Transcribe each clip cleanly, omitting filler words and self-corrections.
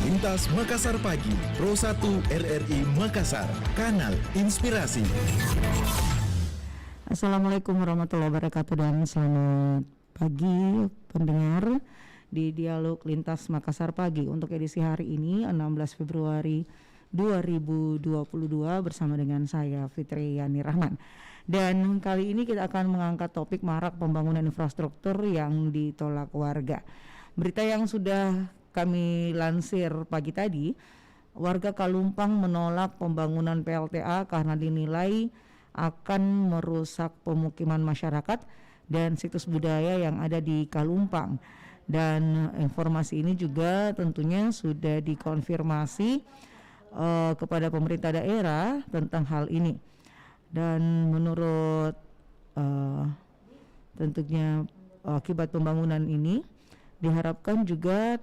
Lintas Makassar Pagi, Pro 1 RRI Makassar, Kanal Inspirasi. Assalamualaikum warahmatullahi wabarakatuh dan selamat pagi pendengar di Dialog Lintas Makassar Pagi untuk edisi hari ini 16 Februari 2022 bersama dengan saya Fitri Yani Rahman. Dan kali ini kita akan mengangkat topik marak pembangunan infrastruktur yang ditolak warga. Berita yang sudah kami lansir pagi tadi, warga Kalumpang menolak pembangunan PLTA karena dinilai akan merusak pemukiman masyarakat dan situs budaya yang ada di Kalumpang. Dan informasi ini juga tentunya sudah dikonfirmasi kepada pemerintah daerah tentang hal ini. Dan menurut tentunya akibat pembangunan ini diharapkan juga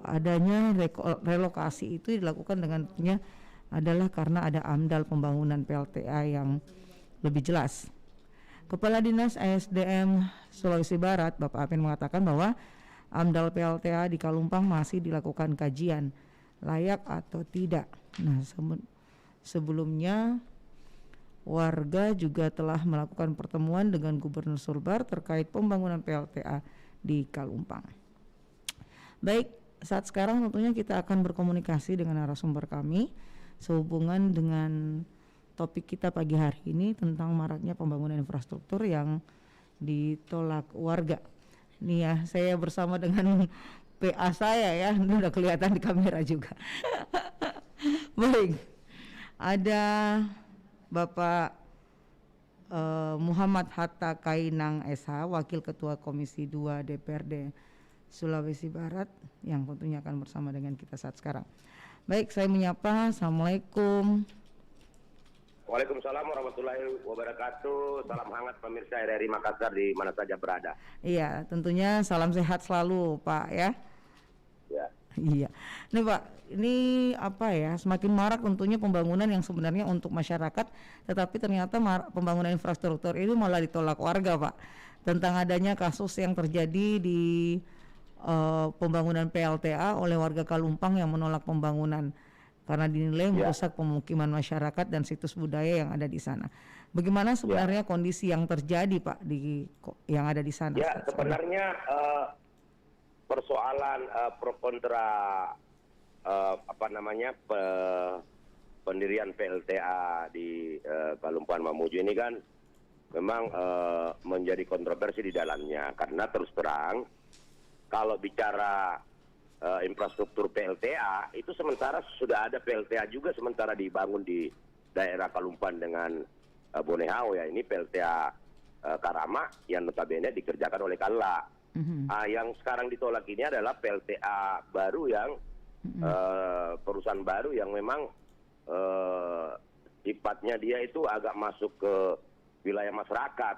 adanya relokasi itu dilakukan dengan tentunya adalah karena ada AMDAL pembangunan PLTA yang lebih jelas. Kepala Dinas ASDM Sulawesi Barat Bapak Apin mengatakan bahwa AMDAL PLTA di Kalumpang masih dilakukan kajian layak atau tidak. Nah, sebelumnya warga juga telah melakukan pertemuan dengan Gubernur Sulbar terkait pembangunan PLTA di Kalumpang. Baik, saat sekarang tentunya kita akan berkomunikasi dengan narasumber kami sehubungan dengan topik kita pagi hari ini tentang maraknya pembangunan infrastruktur yang ditolak warga. Ini ya, saya bersama dengan PA saya ya, ini udah kelihatan di kamera juga. Baik, ada Bapak Muhammad Hatta Kainang SH, Wakil Ketua Komisi 2 DPRD Sulawesi Barat yang tentunya akan bersama dengan kita saat sekarang. Baik, saya menyapa. Assalamualaikum. Waalaikumsalam warahmatullahi wabarakatuh. Salam hangat pemirsa RRI Makassar di mana saja berada. Iya, tentunya salam sehat selalu Pak ya. Ya. Iya. Nih Pak, ini apa ya, semakin marak tentunya pembangunan yang sebenarnya untuk masyarakat, tetapi ternyata pembangunan infrastruktur ini malah ditolak warga Pak. Tentang adanya kasus yang terjadi di pembangunan PLTA oleh warga Kalumpang yang menolak pembangunan karena dinilai merusak pemukiman masyarakat dan situs budaya yang ada di sana. Bagaimana sebenarnya kondisi yang terjadi Pak di yang ada di sana? Ya, sebenarnya persoalan pro kontra pendirian PLTA di Kalumpang Mamuju ini kan memang menjadi kontroversi di dalamnya karena terus terang kalau bicara infrastruktur PLTA itu sementara sudah ada PLTA juga sementara dibangun di daerah Kalumpang dengan Bonehao ya, ini PLTA Karama yang notabene dikerjakan oleh Kalla. Yang sekarang ditolak ini adalah PLTA baru yang perusahaan baru yang memang sifatnya dia itu agak masuk ke wilayah masyarakat.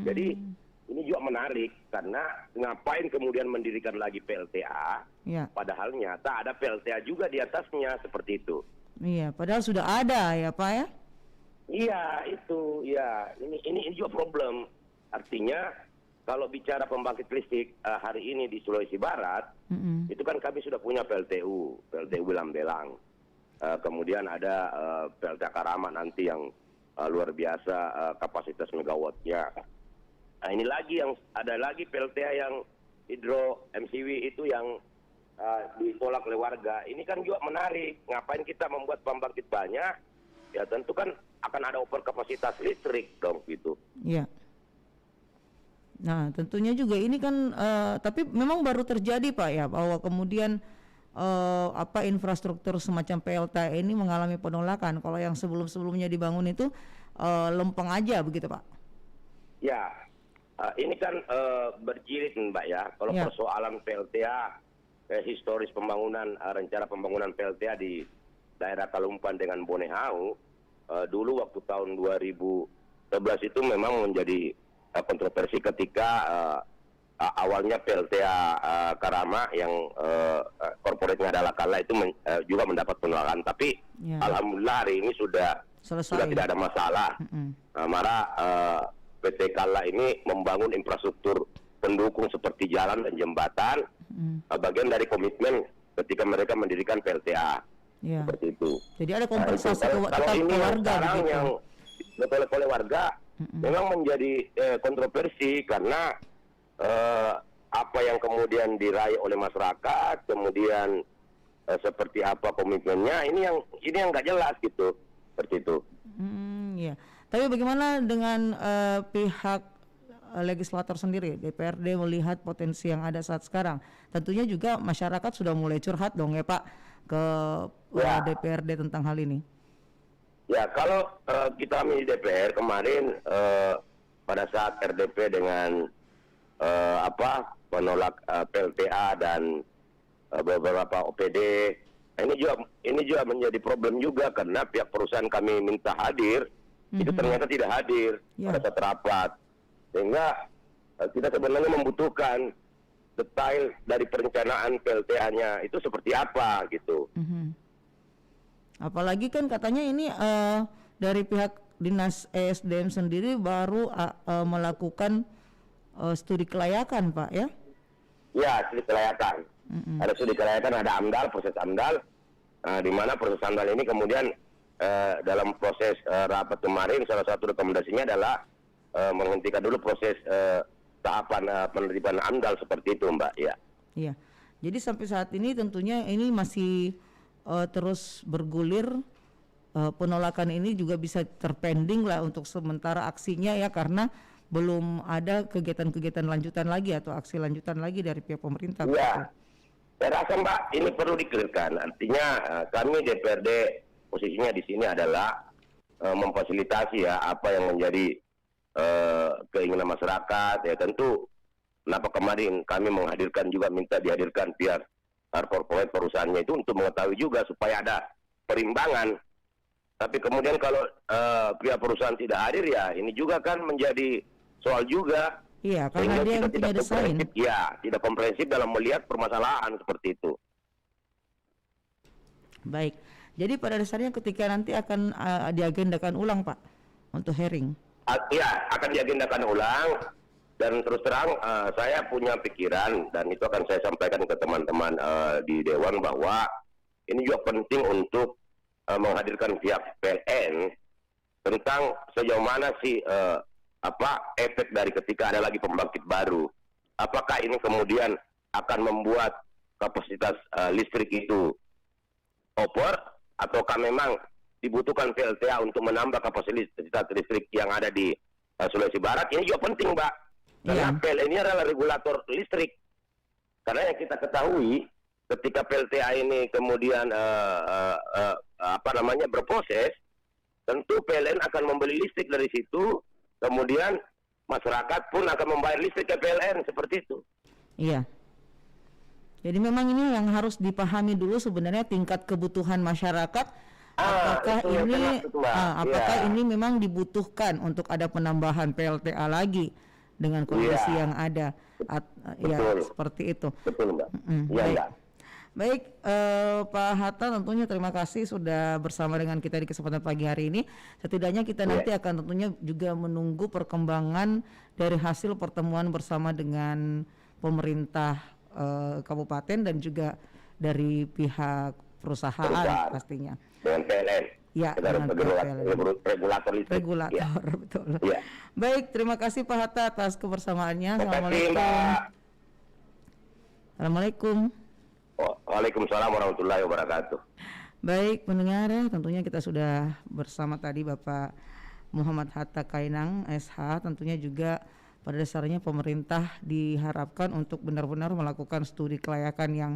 Jadi ini juga menarik karena ngapain kemudian mendirikan lagi PLTA, padahal nyata ada PLTA juga di atasnya seperti itu. Iya, padahal sudah ada ya Pak ya? Iya itu, ya ini juga problem. Artinya kalau bicara pembangkit listrik hari ini di Sulawesi Barat, itu kan kami sudah punya PLTU Belang-Belang. Kemudian ada PLTA Karama nanti yang luar biasa kapasitas megawattnya. Nah ini lagi yang ada lagi PLTA yang hidro MCW itu yang ditolak oleh warga. Ini kan juga menarik. Ngapain kita membuat pembangkit banyak? Ya tentu kan akan ada over kapasitas listrik dong gitu. Iya. Nah tentunya juga ini kan tapi memang baru terjadi Pak ya bahwa kemudian infrastruktur semacam PLTA ini mengalami penolakan. Kalau yang sebelum-sebelumnya dibangun itu lempeng aja begitu Pak? Ya. Ini kan berjilid Mbak ya, kalau persoalan PLTA, historis pembangunan, rencana pembangunan PLTA di daerah Kalumpang dengan Bonehao, dulu waktu tahun 2011 itu memang menjadi kontroversi ketika awalnya PLTA Karama yang korporatnya adalah Kalla itu juga mendapat penolakan, tapi alhamdulillah hari ini sudah tidak ada masalah. Mara PT Kalla ini membangun infrastruktur pendukung seperti jalan dan jembatan, bagian dari komitmen ketika mereka mendirikan PLTA. Ya. Seperti itu. Jadi ada kompensasi Kalau ini ke yang warga sekarang begitu. yang ditolak oleh warga memang menjadi kontroversi karena apa yang kemudian diraih oleh masyarakat, kemudian seperti apa komitmennya, ini yang nggak jelas gitu, seperti itu. Ya. Tapi bagaimana dengan pihak legislator sendiri, DPRD melihat potensi yang ada saat sekarang? Tentunya juga masyarakat sudah mulai curhat dong ya Pak ke DPRD tentang hal ini. Ya, kalau kita di DPR kemarin pada saat RDP dengan menolak PLTA dan beberapa OPD, ini juga menjadi problem juga karena pihak perusahaan kami minta hadir, itu ternyata tidak hadir pada saat rapat, sehingga kita sebenarnya membutuhkan detail dari perencanaan PLTA-nya itu seperti apa gitu. Apalagi kan katanya ini dari pihak Dinas ESDM sendiri baru melakukan studi kelayakan Pak ya? Ya, studi kelayakan. Ada studi kelayakan, ada AMDAL, proses AMDAL, di mana proses AMDAL ini kemudian dalam proses rapat kemarin salah satu rekomendasinya adalah menghentikan dulu proses tahapan penertiban AMDAL seperti itu Mbak. Ya. Iya. Jadi sampai saat ini tentunya ini masih terus bergulir, penolakan ini juga bisa terpending lah untuk sementara aksinya ya, karena belum ada kegiatan-kegiatan lanjutan lagi atau aksi lanjutan lagi dari pihak pemerintah. Iya, saya rasa Mbak ini perlu dikelirkan. Artinya kami DPRD posisinya di sini adalah memfasilitasi ya apa yang menjadi keinginan masyarakat ya. Tentu kenapa kemarin kami menghadirkan juga minta dihadirkan pihak corporate perusahaannya itu untuk mengetahui juga supaya ada perimbangan. Tapi kemudian kalau pihak perusahaan tidak hadir ya ini juga kan menjadi soal juga. Iya, karena dia yang tidak desain. Ya, tidak komprehensif dalam melihat permasalahan seperti itu. Baik. Jadi pada dasarnya ketika nanti akan diagendakan ulang Pak untuk hearing. Ya, akan diagendakan ulang. Dan terus terang saya punya pikiran dan itu akan saya sampaikan ke teman-teman di Dewan bahwa ini juga penting untuk menghadirkan pihak PLN tentang sejauh mana sih efek dari ketika ada lagi pembangkit baru. Apakah ini kemudian akan membuat kapasitas listrik itu over ataukah memang dibutuhkan PLTA untuk menambah kapasitas listrik yang ada di Sulawesi Barat? Ini juga penting Mbak. Karena PLN ini adalah regulator listrik. Karena yang kita ketahui ketika PLTA ini kemudian berproses, tentu PLN akan membeli listrik dari situ, kemudian masyarakat pun akan membayar listrik ke PLN seperti itu. Iya. Jadi memang ini yang harus dipahami dulu sebenarnya tingkat kebutuhan masyarakat. Apakah ini memang dibutuhkan untuk ada penambahan PLTA lagi dengan kondisi yang ada, ya seperti itu. Betul Mbak. Baik, Pak Hatta tentunya terima kasih sudah bersama dengan kita di kesempatan pagi hari ini. Setidaknya kita nanti akan tentunya juga menunggu perkembangan dari hasil pertemuan bersama dengan pemerintah kabupaten dan juga dari pihak perusahaan pastinya. Dengan PLN. Ya, dengan regulator listrik. Regulator, betul. Ya. Baik, terima kasih Pak Hatta atas kebersamaannya. Assalamualaikum. Assalamualaikum. Waalaikumsalam warahmatullahi wabarakatuh. Baik, pendengar, tentunya kita sudah bersama tadi Bapak Muhammad Hatta Kainang, SH. Tentunya juga pada dasarnya pemerintah diharapkan untuk benar-benar melakukan studi kelayakan yang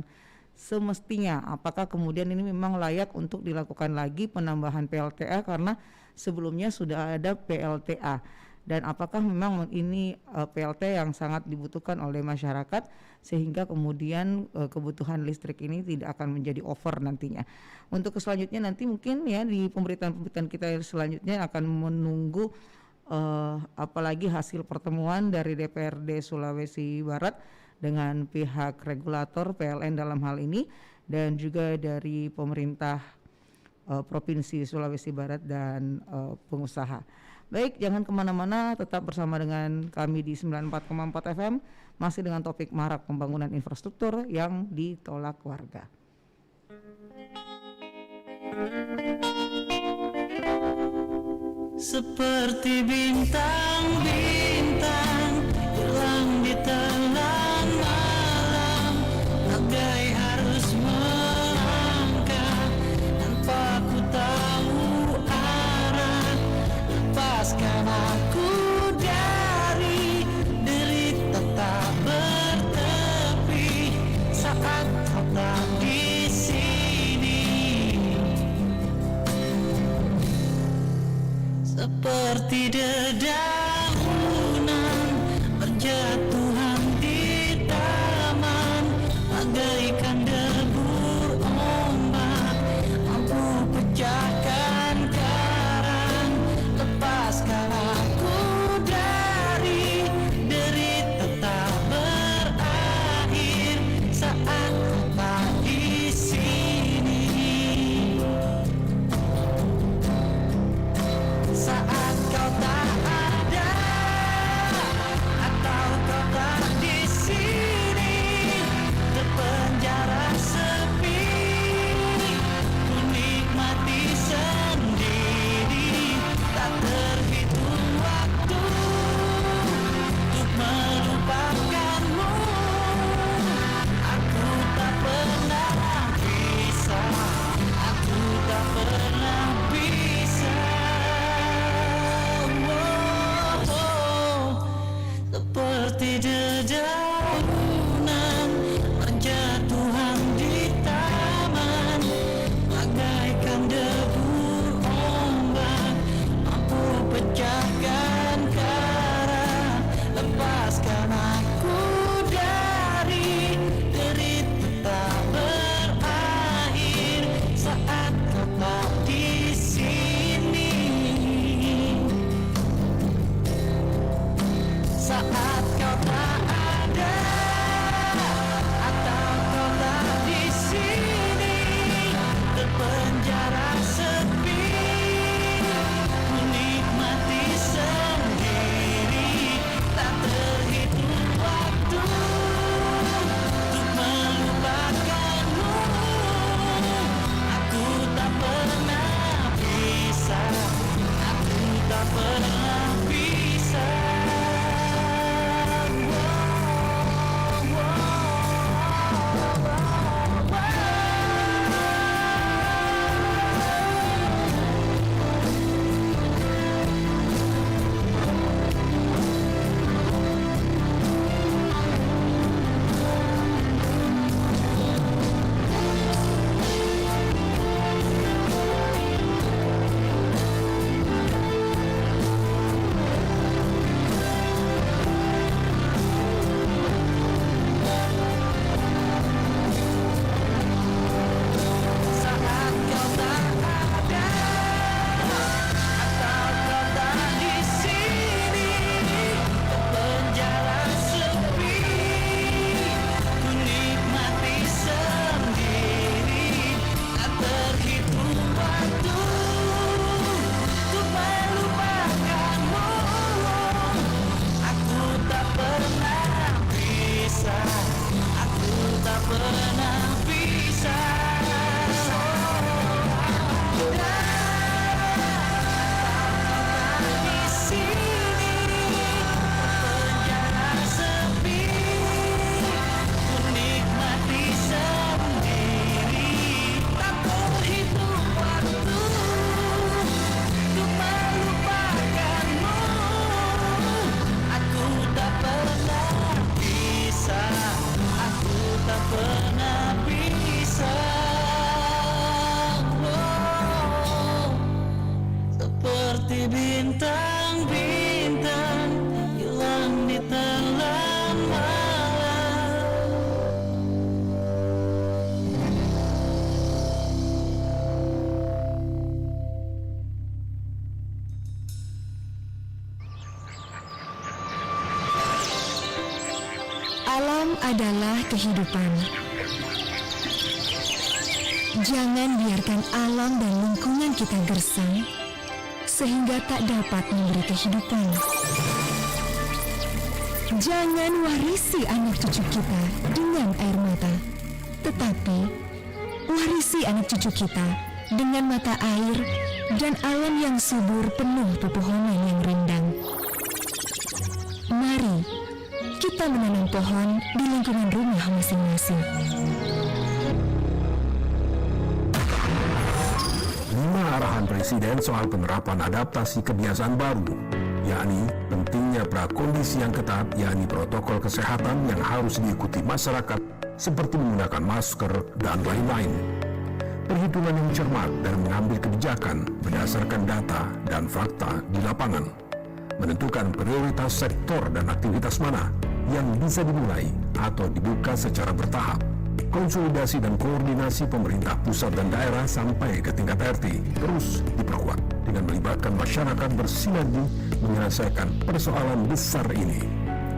semestinya, apakah kemudian ini memang layak untuk dilakukan lagi penambahan PLTA karena sebelumnya sudah ada PLTA, dan apakah memang ini PLT yang sangat dibutuhkan oleh masyarakat sehingga kemudian kebutuhan listrik ini tidak akan menjadi over nantinya. Untuk selanjutnya nanti mungkin ya di pemberitaan-pemberitaan kita selanjutnya akan menunggu apalagi hasil pertemuan dari DPRD Sulawesi Barat dengan pihak regulator PLN dalam hal ini dan juga dari pemerintah Provinsi Sulawesi Barat dan pengusaha. Baik, jangan kemana-mana, tetap bersama dengan kami di 94,4 FM, masih dengan topik marak pembangunan infrastruktur yang ditolak warga. Seperti bintang-bintang hilang di telan malam, bagai harus melangkah tanpa ku tahu arah. Lepaskan aku dari derita tak bertepi saat kau tak di sini. Seperti dedaunan berjatuhan di taman, bagaikan debur ombak mampu pecahkan karang. Lepaskan aku dari derita tak berakhir saat kau tak di sini. Saat kau tak ada atau kau tak di sini, terpenjara sepi, ku nikmati sendiri. Tak terhitung waktu untuk melupakanmu. Aku tak pernah bisa, aku tak pernah bisa. Seperti dedaunan berjatuhan di taman, bagaikan debur ombak mampu pecahkan karang. Lepaskan aku dari derita tak berakhir saat kau tak di sini. Saat kau tak ada atau kau tak di sini, terpenjara sepi, ku nikmati sendiri. Tak terhitung waktu untuk melupakanmu. Aku tak pernah bisa, aku tak pernah bisa. Saat kau tak ada atau kau tak di sini, penjara sepi, ku nikmati sendiri. Tak terhitung waktu untuk melupakanmu. Aku tak pernah bisa, aku tak pernah bisa. Di sini, penjara sepi, ku nikmati sendiri. Tak terhitung waktu untuk melupakanmu. Aku tak pernah bisa, aku tak pernah bisa. Seperti bintang-bintang hilang di telan malam. Alam adalah kehidupan. Jangan biarkan alam dan lingkungan kita gersang, sehingga tak dapat memberi kehidupan. Jangan warisi anak cucu kita dengan air mata, tetapi warisi anak cucu kita dengan mata air dan alam yang subur penuh pepohonan yang rindang. Mari kita menanam pohon di lingkungan rumah masing-masing. 5 arahan Presiden soal penerapan adaptasi kebiasaan baru, yakni pentingnya prakondisi yang ketat, yakni protokol kesehatan yang harus diikuti masyarakat seperti menggunakan masker dan lain-lain. Perhitungan yang cermat dan mengambil kebijakan berdasarkan data dan fakta di lapangan. Menentukan prioritas sektor dan aktivitas mana yang bisa dimulai atau dibuka secara bertahap. Konsolidasi dan koordinasi pemerintah pusat dan daerah sampai ke tingkat RT terus diperkuat dengan melibatkan masyarakat bersinergi menyelesaikan persoalan besar ini.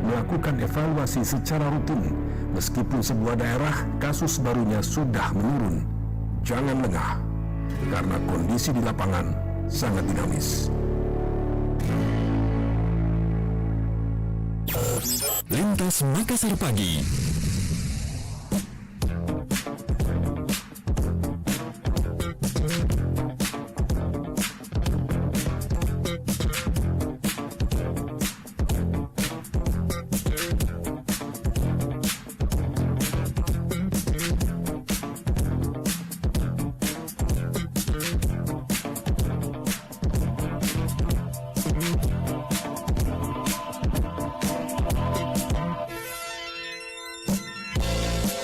Melakukan evaluasi secara rutin meskipun sebuah daerah kasus barunya sudah menurun. Jangan lengah, karena kondisi di lapangan sangat dinamis. Lintas Makassar Pagi.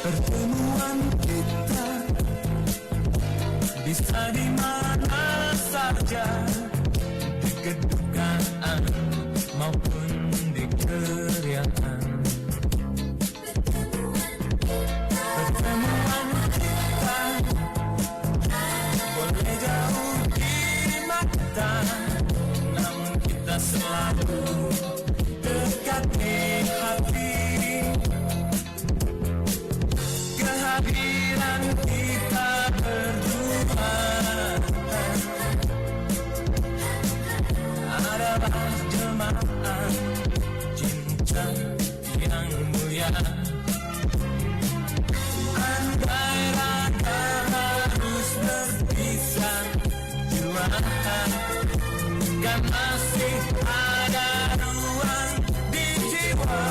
Pertemuan kita bisa di mana saja, di kedukaan maupun di keriangan. Pertemuan kita boleh jauh di mata, namun kita selalu dekat di hati. Kehadiran kita berdua adalah jemaah cinta yang mulia. Andai raga harus berpisah jua, kan masih ada ruang di jiwa.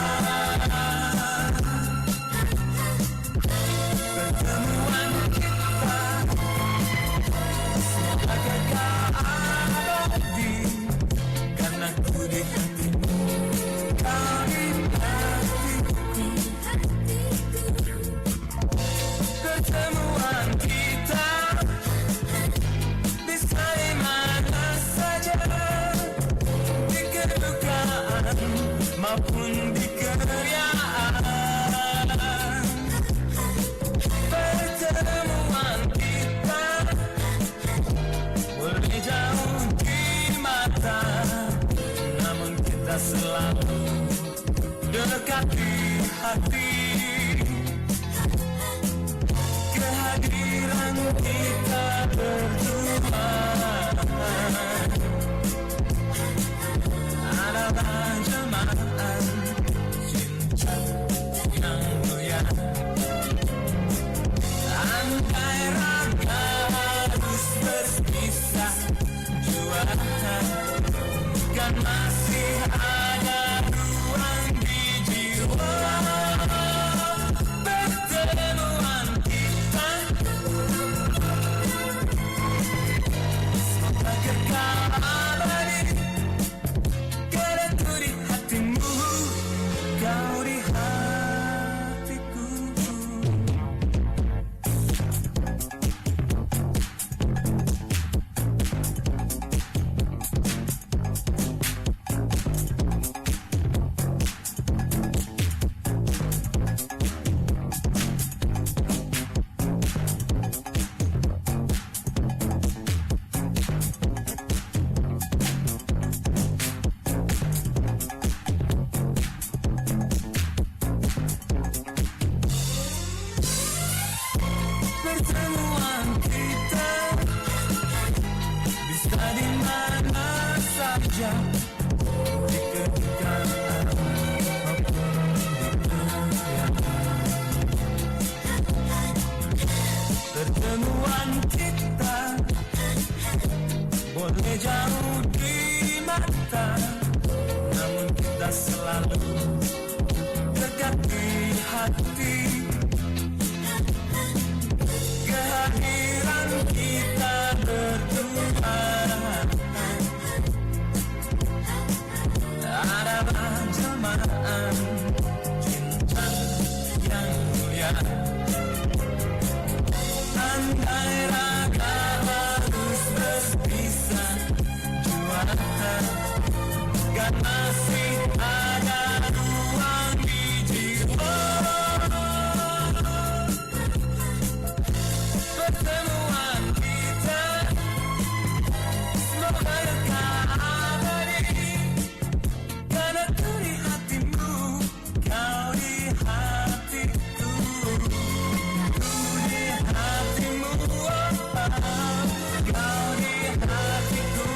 Pertemuan kita semoga kekal abadi, karena ku di hatimu, kau di hatiku. Pertemuan kita bisa di mana saja, di kedukaan maupun di keriaan. Pertemuan kita boleh jauh di mata, namun kita selalu dekat di hati. Kehadiran kita berdua adalah jemaah cinta yang mulia. Andai raga harus berpisah jua, kan masih ada ruang di jiwa. Pertemuan kita semoga kekal abadi, karena ku di hatimu, kau di hatiku. saja di ketinggalan maupun di kemudian. Pertemuan kita boleh jauh di mata, namun kita selalu dekat di hati. Kehadiran kita berdua adalah jelmaan cinta yang mulia. Andai raga harus berpisah jua, kan masih ada ruang di jiwa. Pertemuan kita semoga dekat abadi, karena ku di hatimu, kau di hatiku. Ku di hatimu, oh, kau di hatiku.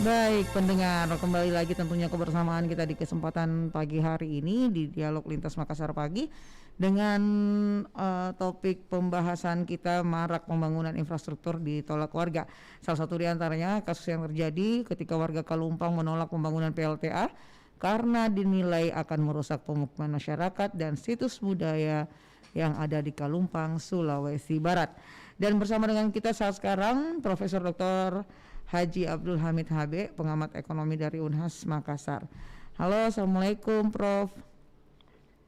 Baik pendengar, kembali lagi tentunya kebersamaan kita di kesempatan pagi hari ini di Dialog Lintas Makassar Pagi dengan topik pembahasan kita marak pembangunan infrastruktur ditolak warga. Salah satu di antaranya kasus yang terjadi ketika warga Kalumpang menolak pembangunan PLTA karena dinilai akan merusak pemukiman masyarakat dan situs budaya yang ada di Kalumpang, Sulawesi Barat. Dan bersama dengan kita saat sekarang Profesor Dr. Haji Abdul Hamid HB, pengamat ekonomi dari Unhas Makassar. Halo, Assalamualaikum Prof.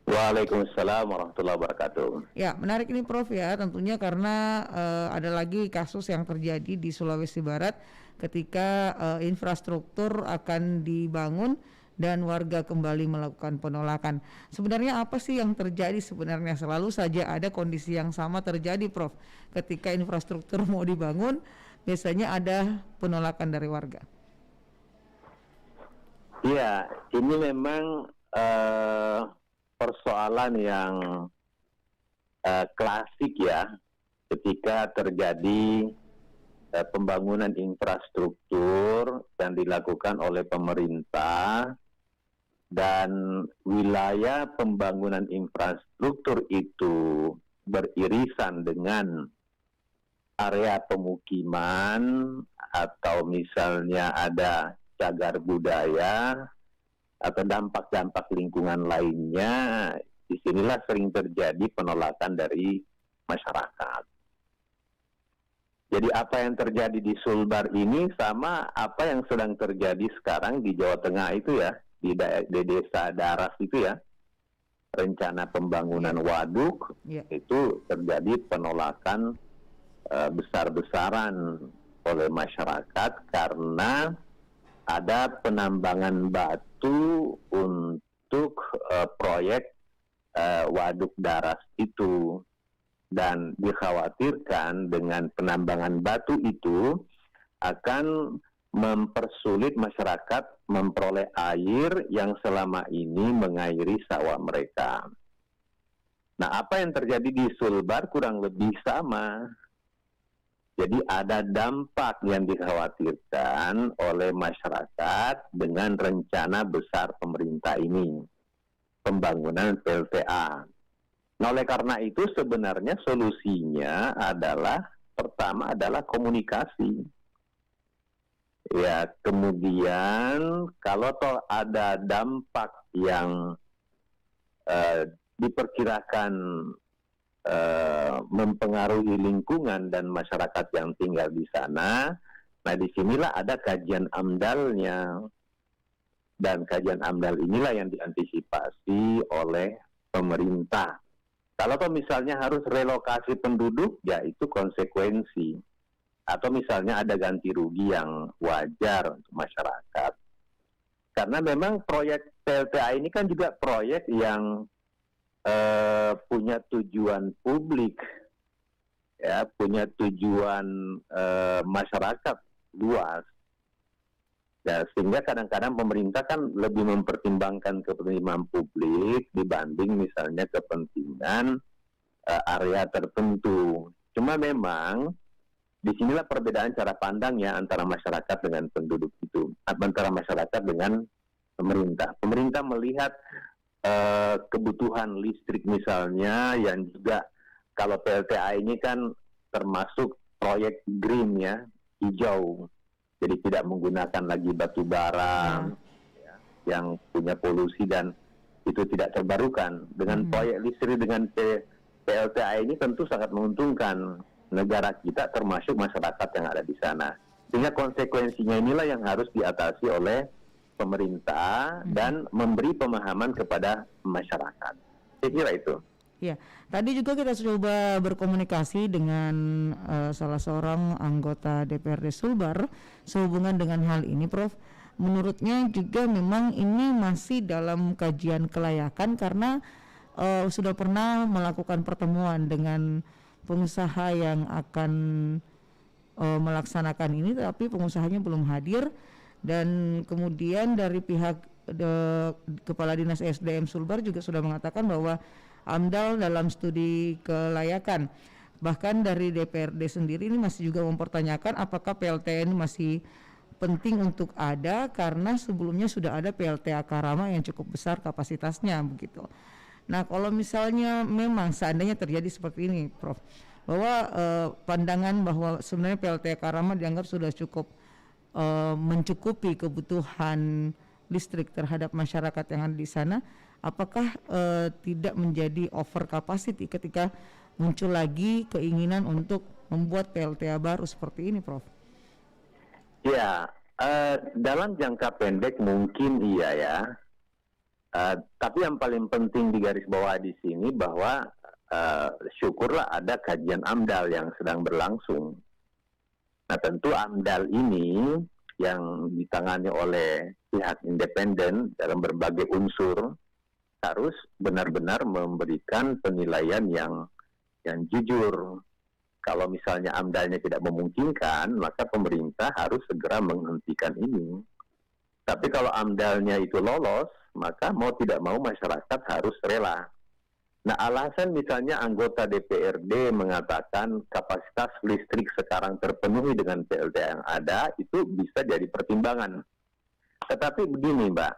Waalaikumsalam warahmatullahi wabarakatuh. Ya, menarik ini Prof ya, tentunya karena ada lagi kasus yang terjadi di Sulawesi Barat ketika infrastruktur akan dibangun dan warga kembali melakukan penolakan. Sebenarnya apa sih yang terjadi sebenarnya? Selalu saja ada kondisi yang sama terjadi Prof. Ketika infrastruktur mau dibangun, biasanya ada penolakan dari warga. Iya, ini memang persoalan yang klasik ya, ketika terjadi pembangunan infrastruktur yang dilakukan oleh pemerintah dan wilayah pembangunan infrastruktur itu beririsan dengan area pemukiman atau misalnya ada cagar budaya atau dampak-dampak lingkungan lainnya, disinilah sering terjadi penolakan dari masyarakat. Jadi apa yang terjadi di Sulbar ini sama apa yang sedang terjadi sekarang di Jawa Tengah itu ya, di desa Daras itu ya, rencana pembangunan waduk, itu terjadi penolakan besar-besaran oleh masyarakat karena ada penambangan batu untuk proyek waduk Daras itu, dan dikhawatirkan dengan penambangan batu itu akan mempersulit masyarakat memperoleh air yang selama ini mengairi sawah mereka. Nah, apa yang terjadi di Sulbar kurang lebih sama. Jadi ada dampak yang dikhawatirkan oleh masyarakat dengan rencana besar pemerintah ini, pembangunan PLTA. Nah, oleh karena itu sebenarnya solusinya adalah, pertama adalah komunikasi. Ya, kemudian kalau toh ada dampak yang diperkirakan mempengaruhi lingkungan dan masyarakat yang tinggal di sana, nah disinilah ada kajian AMDAL-nya, dan kajian AMDAL inilah yang diantisipasi oleh pemerintah. Kalau toh misalnya harus relokasi penduduk, ya itu konsekuensi, atau misalnya ada ganti rugi yang wajar untuk masyarakat. Karena memang proyek PLTA ini kan juga proyek yang punya tujuan publik, ya, punya tujuan masyarakat luas. Ya, sehingga kadang-kadang pemerintah kan lebih mempertimbangkan kepentingan publik dibanding misalnya kepentingan area tertentu. Cuma memang disinilah perbedaan cara pandangnya antara masyarakat dengan penduduk itu, antara masyarakat dengan pemerintah. Pemerintah melihat kebutuhan listrik misalnya, yang juga kalau PLTA ini kan termasuk proyek green ya, hijau, jadi tidak menggunakan lagi batu bara yang punya polusi dan itu tidak terbarukan. Dengan proyek listrik dengan PLTA ini tentu sangat menguntungkan negara kita, termasuk masyarakat yang ada di sana. Sehingga konsekuensinya inilah yang harus diatasi oleh pemerintah dan memberi pemahaman kepada masyarakat. Saya kira itu. Ya, tadi juga kita coba berkomunikasi dengan salah seorang anggota DPRD Sulbar sehubungan dengan hal ini, Prof. Menurutnya juga memang ini masih dalam kajian kelayakan karena sudah pernah melakukan pertemuan dengan pengusaha yang akan melaksanakan ini, tapi pengusahanya belum hadir. Dan kemudian dari pihak Kepala Dinas SDM Sulbar juga sudah mengatakan bahwa AMDAL dalam studi kelayakan. Bahkan dari DPRD sendiri ini masih juga mempertanyakan apakah PLTA ini masih penting untuk ada, karena sebelumnya sudah ada PLTA Karama yang cukup besar kapasitasnya begitu. Nah, kalau misalnya memang seandainya terjadi seperti ini, Prof, bahwa pandangan bahwa sebenarnya PLTA Karama dianggap sudah cukup mencukupi kebutuhan listrik terhadap masyarakat yang ada di sana, apakah tidak menjadi over capacity ketika muncul lagi keinginan untuk membuat PLTA baru seperti ini, Prof? Ya, dalam jangka pendek mungkin iya ya. Tapi yang paling penting digarisbawahi di sini bahwa syukurlah ada kajian AMDAL yang sedang berlangsung. Nah, tentu AMDAL ini yang ditangani oleh pihak independen dalam berbagai unsur harus benar-benar memberikan penilaian yang jujur. Kalau misalnya AMDAL-nya tidak memungkinkan, maka pemerintah harus segera menghentikan ini. Tapi kalau AMDAL-nya itu lolos, maka mau tidak mau masyarakat harus rela. Nah, alasan misalnya anggota DPRD mengatakan kapasitas listrik sekarang terpenuhi dengan PLTA yang ada, itu bisa jadi pertimbangan. Tetapi begini, Mbak,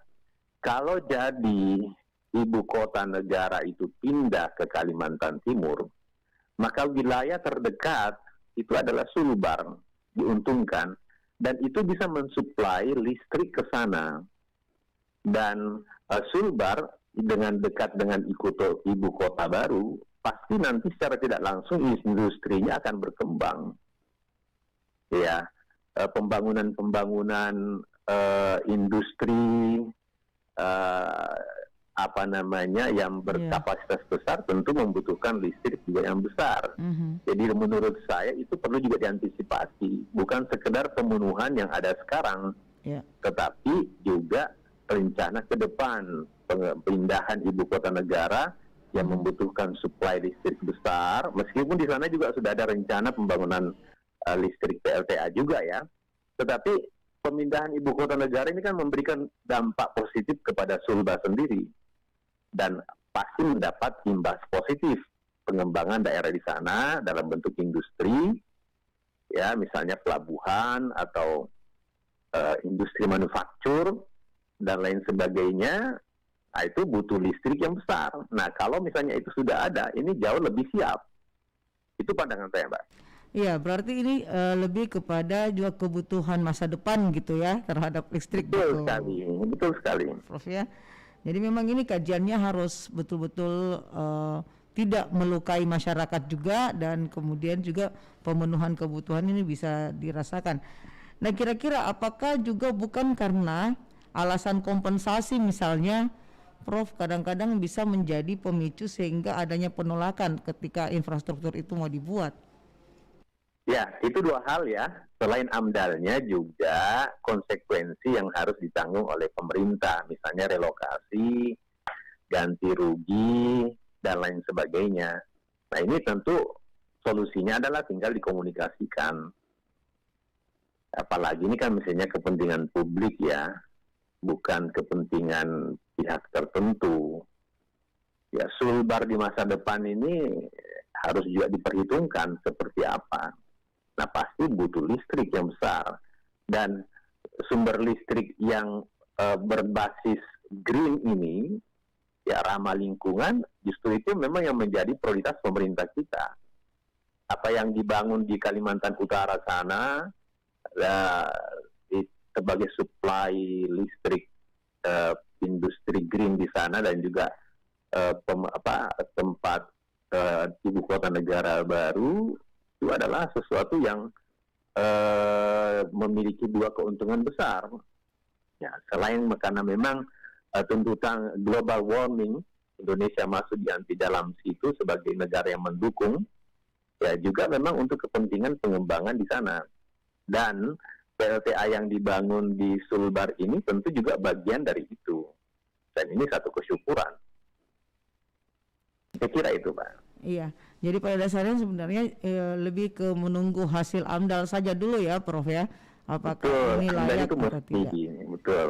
kalau jadi ibu kota negara itu pindah ke Kalimantan Timur, maka wilayah terdekat itu adalah Sulbar, diuntungkan, dan itu bisa mensuplai listrik ke sana. Dan Sulbar dengan dekat dengan ibu kota baru, pasti nanti secara tidak langsung industrinya akan berkembang. Ya, pembangunan industri yang berkapasitas besar tentu membutuhkan listrik juga yang besar. Jadi menurut saya itu perlu juga diantisipasi, bukan sekedar pemenuhan yang ada sekarang, tetapi juga rencana ke depan, pemindahan ibu kota negara yang membutuhkan suplai listrik besar, meskipun di sana juga sudah ada rencana pembangunan listrik PLTA juga ya. Tetapi pemindahan ibu kota negara ini kan memberikan dampak positif kepada Sulbar sendiri dan pasti mendapat imbas positif pengembangan daerah di sana dalam bentuk industri, ya misalnya pelabuhan atau industri manufaktur dan lain sebagainya. Nah, itu butuh listrik yang besar. Nah, kalau misalnya itu sudah ada, ini jauh lebih siap. Itu pandangan saya, Mbak. Iya, berarti ini lebih kepada juga kebutuhan masa depan gitu ya terhadap listrik. Betul sekali. Prof ya. Jadi memang ini kajiannya harus betul-betul tidak melukai masyarakat juga, dan kemudian juga pemenuhan kebutuhan ini bisa dirasakan. Nah, kira-kira apakah juga bukan karena alasan kompensasi misalnya, Prof, kadang-kadang bisa menjadi pemicu sehingga adanya penolakan ketika infrastruktur itu mau dibuat? Ya, itu dua hal ya. Selain AMDAL-nya juga konsekuensi yang harus ditanggung oleh pemerintah, misalnya relokasi, ganti rugi, dan lain sebagainya. Nah, ini tentu solusinya adalah tinggal dikomunikasikan. Apalagi ini kan misalnya kepentingan publik ya, bukan kepentingan pihak tertentu. Ya, Sulbar di masa depan ini harus juga diperhitungkan seperti apa. Nah, pasti butuh listrik yang besar. Dan sumber listrik yang berbasis green ini, ya ramah lingkungan, justru itu memang yang menjadi prioritas pemerintah kita. Apa yang dibangun di Kalimantan Utara sana, sebagai supply listrik industri green di sana, dan juga tempat ibu kota negara baru, itu adalah sesuatu yang memiliki dua keuntungan besar. Ya, selain karena memang tuntutan global warming, Indonesia masuk di dalam situ sebagai negara yang mendukung, ya juga memang untuk kepentingan pengembangan di sana. Dan PLTA yang dibangun di Sulbar ini tentu juga bagian dari itu. Dan ini satu kesyukuran. Saya kira itu, Pak. Iya, jadi pada dasarnya sebenarnya lebih ke menunggu hasil AMDAL saja dulu ya, Prof ya. Apakah betul, ini layak itu atau tidak? Betul.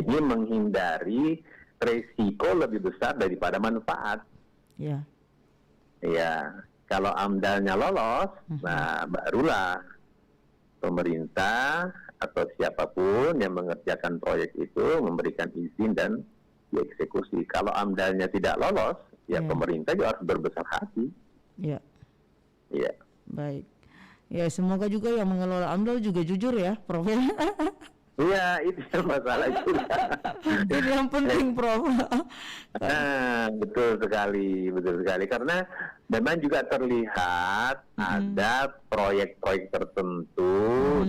Ini menghindari resiko lebih besar daripada manfaat. Iya. Ya, kalau AMDAL-nya lolos, nah barulah pemerintah atau siapapun yang mengerjakan proyek itu memberikan izin dan dieksekusi. Kalau AMDAL-nya tidak lolos, ya pemerintah juga harus berbesar hati. Iya. Iya. Baik. Ya, semoga juga yang mengelola AMDAL juga jujur ya, Prof. Iya, itu masalah juga. Itu yang penting, Prof. Nah, betul sekali. Karena memang juga terlihat ada proyek-proyek tertentu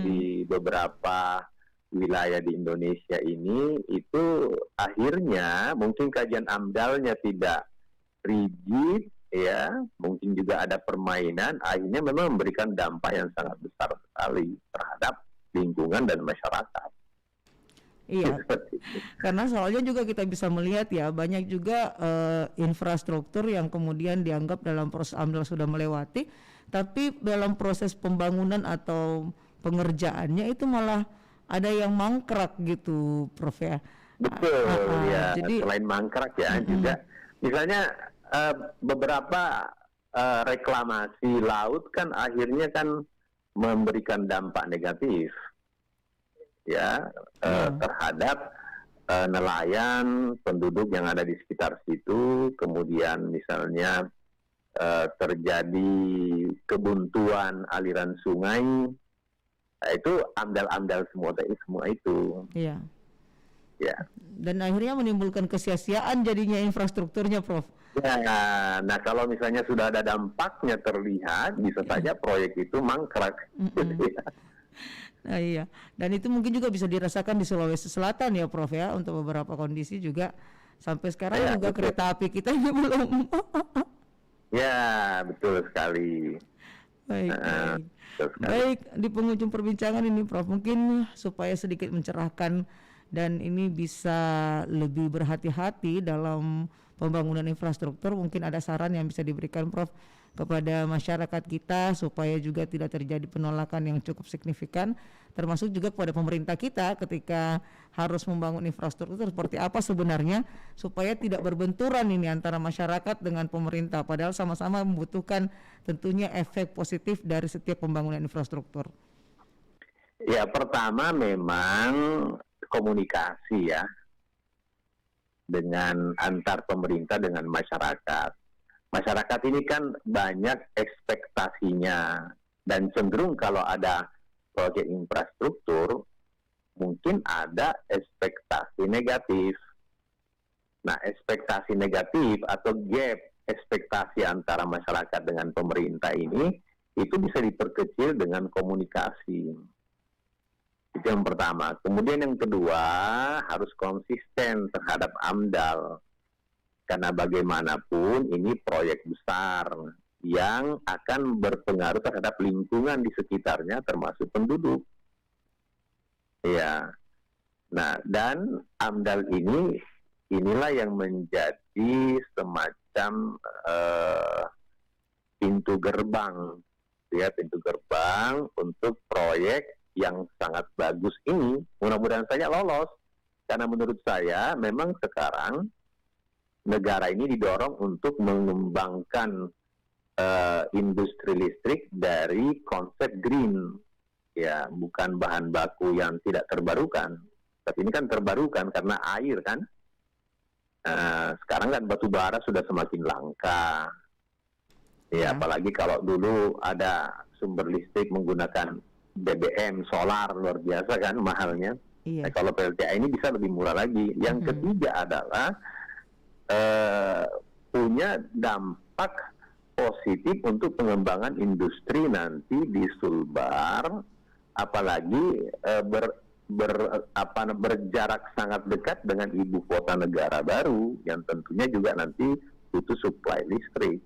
di beberapa wilayah di Indonesia ini, itu akhirnya mungkin kajian AMDAL-nya tidak rigid, ya, mungkin juga ada permainan, akhirnya memang memberikan dampak yang sangat besar sekali terhadap lingkungan dan masyarakat. Iya, karena soalnya juga kita bisa melihat ya, banyak juga infrastruktur yang kemudian dianggap dalam proses AMDAL sudah melewati, tapi dalam proses pembangunan atau pengerjaannya itu malah ada yang mangkrak gitu, Prof ya. Betul, ya. Jadi selain mangkrak ya, juga misalnya beberapa reklamasi laut kan akhirnya kan memberikan dampak negatif, ya, terhadap nelayan, penduduk yang ada di sekitar situ. Kemudian misalnya terjadi kebuntuan aliran sungai, nah, itu AMDAL semua itu. iya. Ya. Dan akhirnya menimbulkan kesia-siaan jadinya infrastrukturnya, Prof. Ya, nah kalau misalnya sudah ada dampaknya terlihat, bisa saja proyek itu mangkrak. Nah, iya. Dan itu mungkin juga bisa dirasakan di Sulawesi Selatan ya, Prof ya, untuk beberapa kondisi juga sampai sekarang Ya, juga betul. kereta api kita ini belum. Ya, betul sekali. Baik. Betul sekali. Baik, di penghujung perbincangan ini, Prof, mungkin supaya sedikit mencerahkan dan ini bisa lebih berhati-hati dalam pembangunan infrastruktur, mungkin ada saran yang bisa diberikan, Prof, kepada masyarakat kita supaya juga tidak terjadi penolakan yang cukup signifikan, termasuk juga kepada pemerintah kita ketika harus membangun infrastruktur, seperti apa sebenarnya supaya tidak berbenturan ini antara masyarakat dengan pemerintah, padahal sama-sama membutuhkan tentunya efek positif dari setiap pembangunan infrastruktur. Ya, pertama memang komunikasi ya dengan antar pemerintah dengan masyarakat. Masyarakat ini kan banyak ekspektasinya, dan cenderung kalau ada proyek infrastruktur mungkin ada ekspektasi negatif. Nah, ekspektasi negatif atau gap ekspektasi antara masyarakat dengan pemerintah ini itu bisa diperkecil dengan komunikasi. Itu yang pertama. Kemudian yang kedua, harus konsisten terhadap AMDAL. Karena bagaimanapun ini proyek besar yang akan berpengaruh terhadap lingkungan di sekitarnya termasuk penduduk. Ya. Nah, dan AMDAL inilah yang menjadi semacam pintu gerbang, ya, pintu gerbang untuk proyek yang sangat bagus ini. Mudah-mudahan saja lolos, karena menurut saya memang sekarang negara ini didorong untuk mengembangkan industri listrik dari konsep green, ya, bukan bahan baku yang tidak terbarukan. Tapi ini kan terbarukan karena air kan. Sekarang kan batu bara sudah semakin langka. Ya, apalagi kalau dulu ada sumber listrik menggunakan BBM, solar, luar biasa kan mahalnya. Nah, kalau PLTA ini bisa lebih murah lagi. Yang ketiga adalah punya dampak positif untuk pengembangan industri nanti di Sulbar, apalagi berjarak sangat dekat dengan ibu kota negara baru yang tentunya juga nanti butuh supply listrik,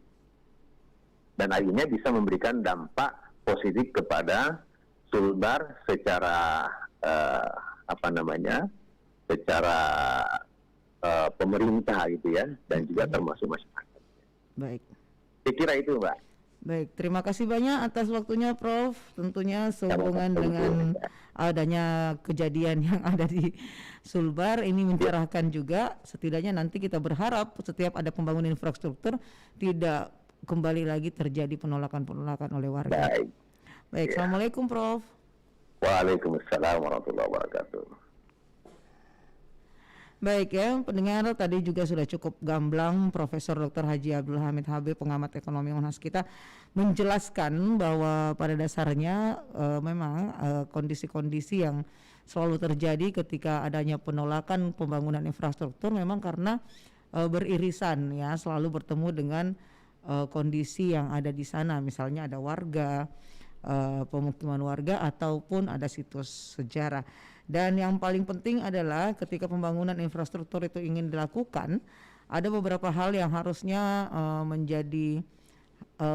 dan akhirnya bisa memberikan dampak positif kepada Sulbar secara secara pemerintah gitu ya, dan juga termasuk masyarakat. Baik. Saya kira itu, Mbak. Baik, terima kasih banyak atas waktunya, Prof. Tentunya sehubungan dengan adanya kejadian yang ada di Sulbar ini mencerahkan juga. Setidaknya nanti kita berharap setiap ada pembangunan infrastruktur tidak kembali lagi terjadi penolakan-penolakan oleh warga. Baik, Assalamualaikum, Prof. Waalaikumsalam warahmatullahi wabarakatuh. Baik ya, pendengar, tadi juga sudah cukup gamblang Profesor Dr. Haji Abdul Hamid Habib, pengamat ekonomi UNHAS kita, menjelaskan bahwa pada dasarnya memang kondisi-kondisi yang selalu terjadi ketika adanya penolakan pembangunan infrastruktur memang karena beririsan ya, selalu bertemu dengan kondisi yang ada di sana, misalnya ada warga, pemukiman warga ataupun ada situs sejarah. Dan yang paling penting adalah ketika pembangunan infrastruktur itu ingin dilakukan, ada beberapa hal yang harusnya menjadi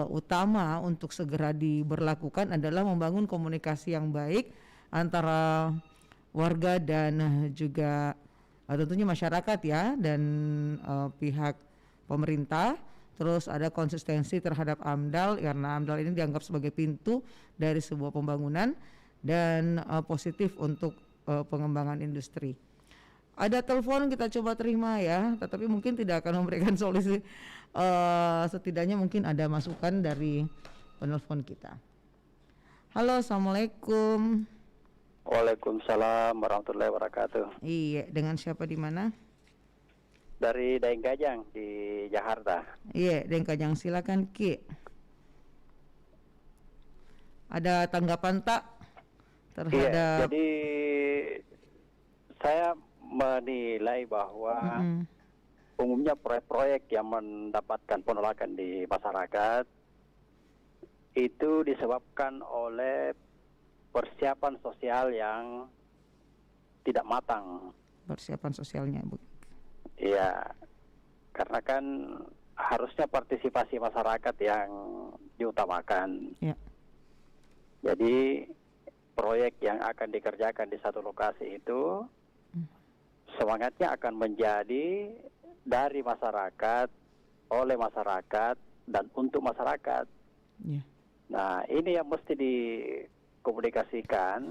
utama untuk segera diberlakukan adalah membangun komunikasi yang baik antara warga dan juga tentunya masyarakat ya, dan pihak pemerintah. Terus ada konsistensi terhadap AMDAL, karena AMDAL ini dianggap sebagai pintu dari sebuah pembangunan, dan positif untuk pengembangan industri. Ada telepon, kita coba terima ya, tetapi mungkin tidak akan memberikan solusi. Setidaknya mungkin ada masukan dari penelpon kita. Halo, Assalamualaikum. Waalaikumsalam warahmatullahi wabarakatuh. Iya, dengan siapa di mana? Dari Daeng Kajang di Jakarta. Iya, Daeng Kajang, silakan Ki. Ada tanggapan tak terhadap? Iya, jadi saya menilai bahwa umumnya proyek-proyek yang mendapatkan penolakan di masyarakat itu disebabkan oleh persiapan sosial yang tidak matang. Persiapan sosialnya, Bu. Iya, karena kan harusnya partisipasi masyarakat yang diutamakan. Ya. Jadi proyek yang akan dikerjakan di satu lokasi itu semangatnya akan menjadi dari masyarakat, oleh masyarakat, dan untuk masyarakat. Ya. Nah, ini yang mesti dikomunikasikan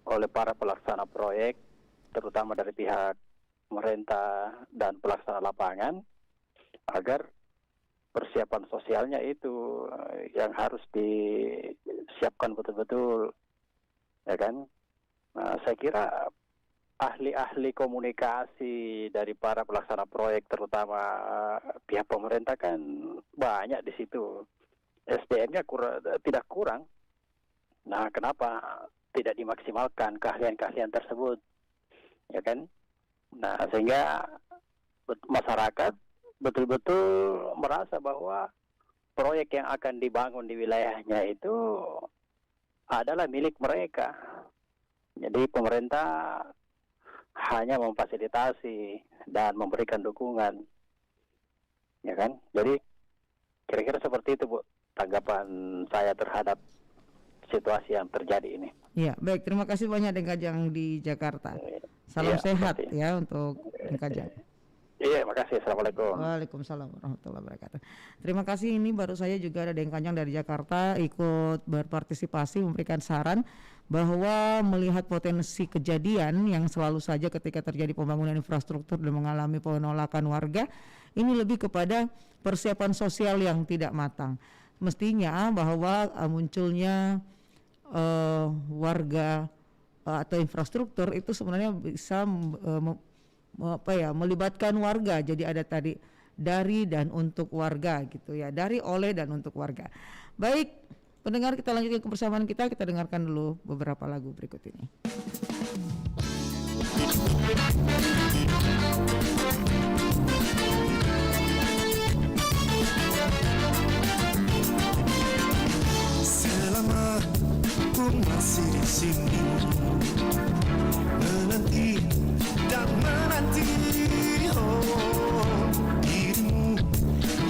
oleh para pelaksana proyek, terutama dari pihak pemerintah dan pelaksana lapangan, agar persiapan sosialnya itu yang harus disiapkan betul-betul, ya kan? Nah, saya kira ahli-ahli komunikasi dari para pelaksana proyek, terutama pihak pemerintah kan banyak di situ. SDM-nya tidak kurang. Nah, kenapa tidak dimaksimalkan keahlian-keahlian tersebut, ya kan? Nah, sehingga masyarakat betul-betul merasa bahwa proyek yang akan dibangun di wilayahnya itu adalah milik mereka. Jadi pemerintah hanya memfasilitasi dan memberikan dukungan, ya kan? Jadi kira-kira seperti itu, Bu, tanggapan saya terhadap situasi yang terjadi ini. Ya, baik, terima kasih banyak Daeng Kajang di Jakarta. Salam sehat ya untuk Daeng Kajang. Iya, makasih. Assalamualaikum. Waalaikumsalam warahmatullahi wabarakatuh. Terima kasih, ini baru saya juga ada Daeng Kajang dari Jakarta ikut berpartisipasi memberikan saran bahwa melihat potensi kejadian yang selalu saja ketika terjadi pembangunan infrastruktur dan mengalami penolakan warga, ini lebih kepada persiapan sosial yang tidak matang. mestinya bahwa munculnya warga atau infrastruktur itu sebenarnya bisa melibatkan warga. Jadi ada tadi dari dan untuk warga gitu ya, dari, oleh, dan untuk warga. Baik, pendengar, kita lanjutkan kebersamaan kita dengarkan dulu beberapa lagu berikut ini. Selama ku masih di sini, menanti dan menanti, oh, dirimu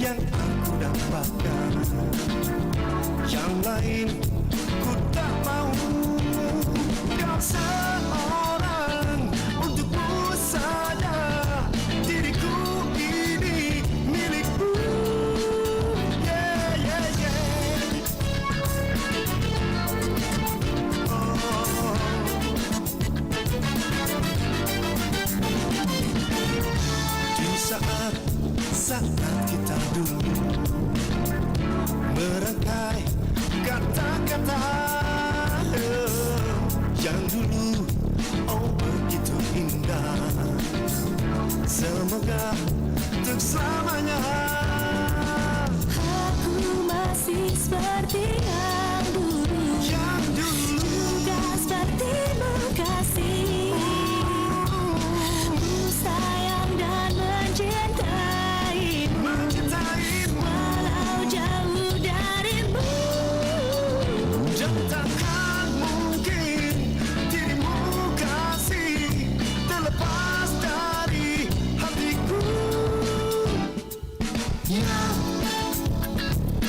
yang aku dapatkan. Yang lain ku tak mau, kau seorang untukmu saja, diriku ini milikmu. Yeah, yeah, yeah. Oh. Di saat kita dulu merangkai kata-kata yang dulu, oh begitu indah. Semoga untuk selamanya Aku masih seperti yang dulu, juga sepertimu kasih. Ku sayang dan mencintaimu, walau jauh darimu. dan takkan mungkin dirimu kasih terlepas dari hatiku. Ya,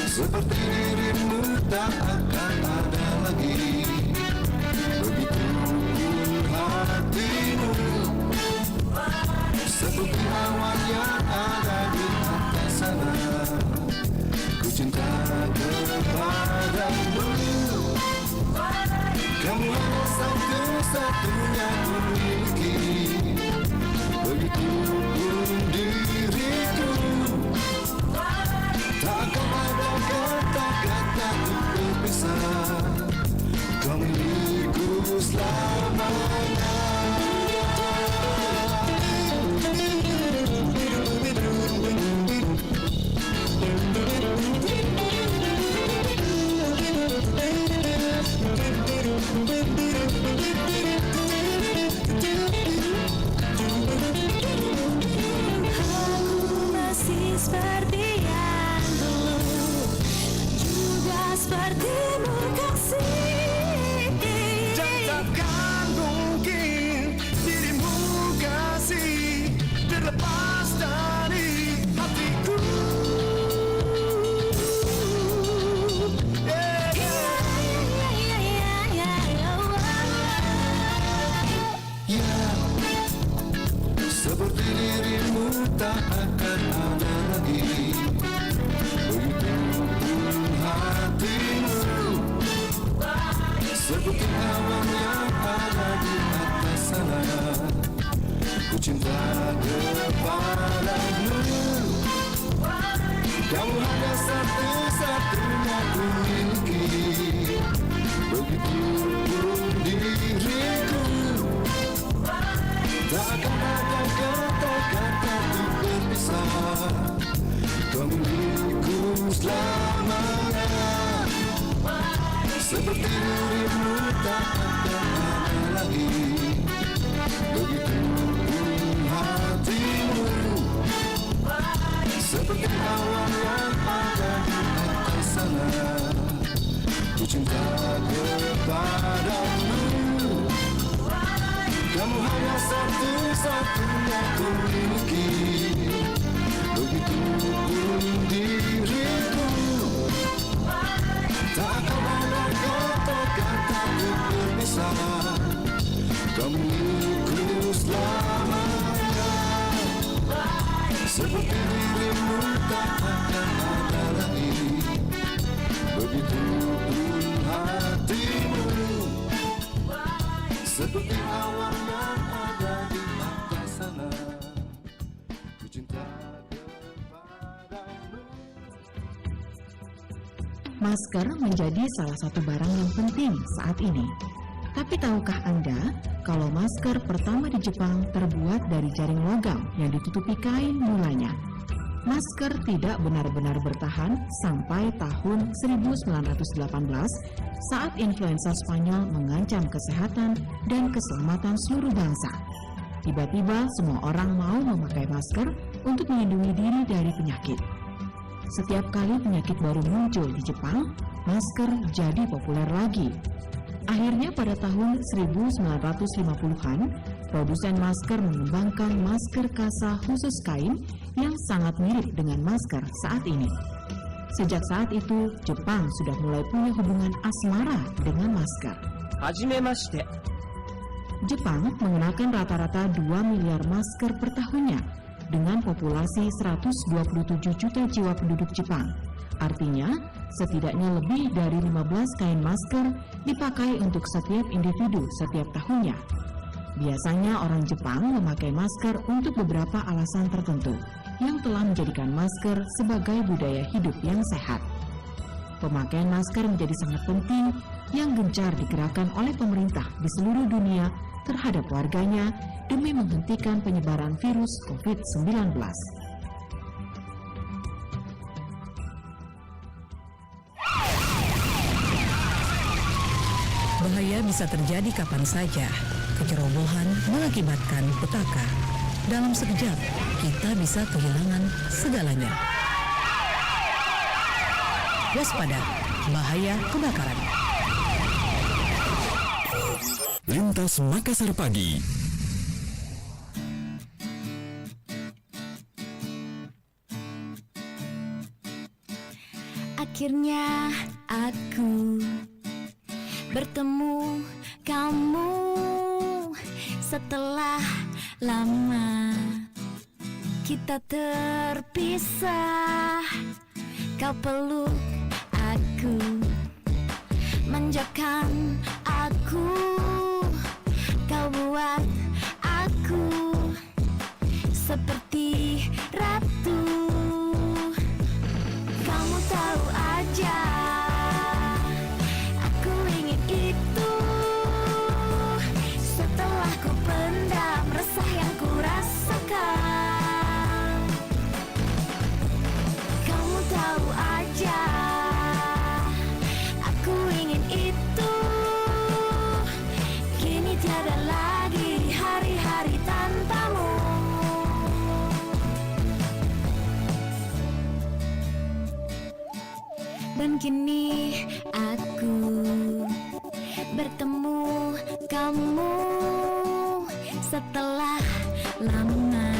seperti dirimu tak akan ada lagi. Begitu hatimu, seperti awan yang ada di atas sana. Ku cinta kepadamu, kamu hanya satu-satunya ku miliki. Begitu pun diriku, tak akan ada kata-kata untuk berpisah. Kau milikku selamanya. Aku masih seperti yang dulu, juga sepertimu kasih. Dan takkan mungkin dirimu kasih terlepas dari hatiku. Yeah, ya, seperti dirimu tak akan ada lagi. Begitu pun hatimu, seperti awan yang ada di atas sana. Ku cinta kepadamu, kamu hanya satu-satunya ku miliki. Begitu pun diriku, tak akan ada kata-kata untuk berpisah. Kau milikku selamanya. Seperti dirimu tak akan ada lagi. Begitu pun hatimu, seperti awan yang ada di atas sana. Ku cinta kepadamu, kamu hanya satu-satunya ku miliki. Begitu pun diriku, tak akan ada kata-kata untuk berpisah. Kau milikku selamanya. Seperti dirimu tak akan ada lagi. Begitu pun hatimu, seperti awan yang ada di atas sana. Ku cinta kepadamu. Masker menjadi salah satu barang yang penting saat ini. Tapi tahukah Anda kalau masker pertama di Jepang terbuat dari jaring logam yang ditutupi kain mulanya? Masker tidak benar-benar bertahan sampai tahun 1918 saat influenza Spanyol mengancam kesehatan dan keselamatan seluruh bangsa. Tiba-tiba semua orang mau memakai masker untuk melindungi diri dari penyakit. Setiap kali penyakit baru muncul di Jepang, masker jadi populer lagi. Akhirnya pada tahun 1950-an, produsen masker mengembangkan masker kasa khusus kain yang sangat mirip dengan masker saat ini. Sejak saat itu, Jepang sudah mulai punya hubungan asmara dengan masker. Hajimemashite. Jepang mengenakan rata-rata 2 miliar masker per tahunnya dengan populasi 127 juta jiwa penduduk Jepang. Artinya, setidaknya lebih dari 15 kain masker dipakai untuk setiap individu setiap tahunnya. Biasanya orang Jepang memakai masker untuk beberapa alasan tertentu yang telah menjadikan masker sebagai budaya hidup yang sehat. Pemakaian masker menjadi sangat penting yang gencar digerakkan oleh pemerintah di seluruh dunia terhadap warganya demi menghentikan penyebaran virus COVID-19. Bahaya bisa terjadi kapan saja. Kecerobohan mengakibatkan petaka. Dalam sekejap, kita bisa kehilangan segalanya. Waspada, bahaya kebakaran. Lintas Makassar Pagi. Akhirnya aku bertemu kamu setelah lama kita terpisah. Kau peluk aku, manjakan aku, kau buat aku seperti ratu. Kamu tahu aja, aku ingin itu. Setelah ku pendam resah yang ku rasakan, kamu tahu aja, aku ingin itu. Kini tiada lagi hari-hari tanpamu. Dan kini aku bertemu kamu setelah lama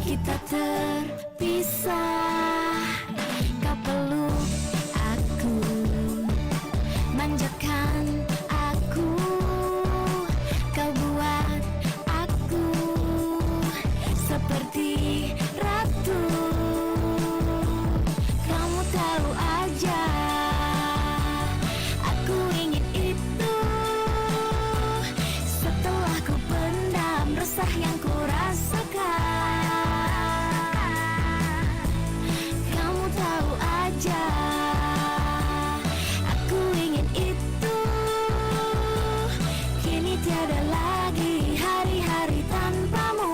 kita terpisah. Kau peluk aku, manjakan aku, kau buat aku seperti ratu. Kamu tahu aja, aku ingin itu. Setelah ku pendam resah yang ku rasakan, kamu tahu aja, aku ingin itu. Kini tiada lagi hari-hari tanpamu.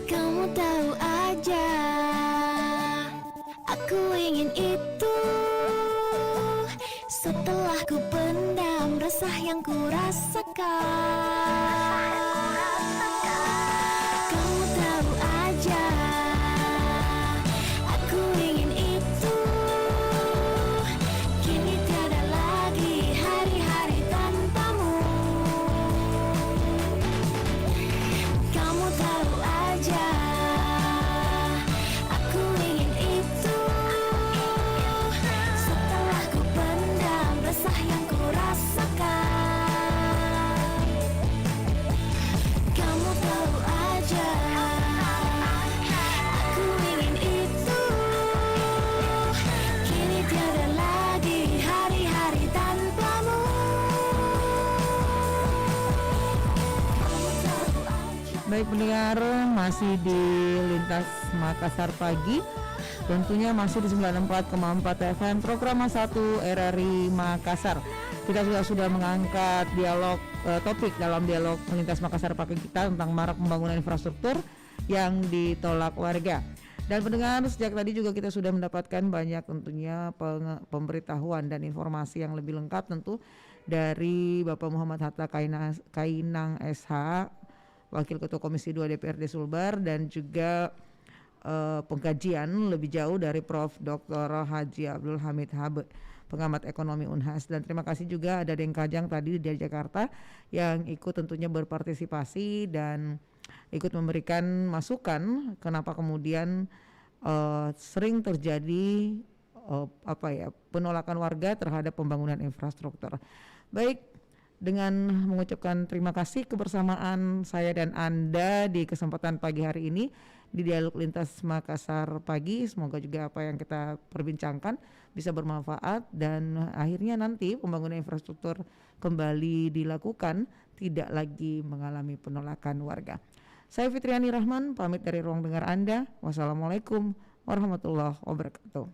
Kamu tahu aja, aku ingin itu. Setelah ku pendam resah yang ku rasakan, kamu tahu aja, aku ingin itu. Kini tiada lagi hari-hari tanpamu. Kamu tahu aja, aku ingin itu. Setelah ku pendam resah yang ku rasakan, Baik pendengar, masih di Lintas Makassar Pagi, tentunya masih di 94,4 FM program 1 RRI Makassar. Kita sudah mengangkat dialog topik dalam dialog Lintas Makassar Pagi kita tentang marak pembangunan infrastruktur yang ditolak warga. Dan pendengar, sejak tadi juga kita sudah mendapatkan banyak tentunya pemberitahuan dan informasi yang lebih lengkap tentu dari Bapak Muhammad Hatta Kainang SH, Wakil Ketua Komisi 2 DPRD Sulbar, dan juga pengkajian lebih jauh dari Prof. Dr. Haji Abdul Hamid Habe, pengamat ekonomi Unhas. Dan terima kasih juga ada Deng Kajang tadi dari Jakarta yang ikut tentunya berpartisipasi dan ikut memberikan masukan kenapa kemudian sering terjadi penolakan warga terhadap pembangunan infrastruktur. Baik, dengan mengucapkan terima kasih kebersamaan saya dan Anda di kesempatan pagi hari ini di Dialog Lintas Makassar Pagi. Semoga juga apa yang kita perbincangkan bisa bermanfaat dan akhirnya nanti pembangunan infrastruktur kembali dilakukan, tidak lagi mengalami penolakan warga. Saya Fitriani Rahman, pamit dari ruang dengar Anda. Wassalamualaikum warahmatullahi wabarakatuh.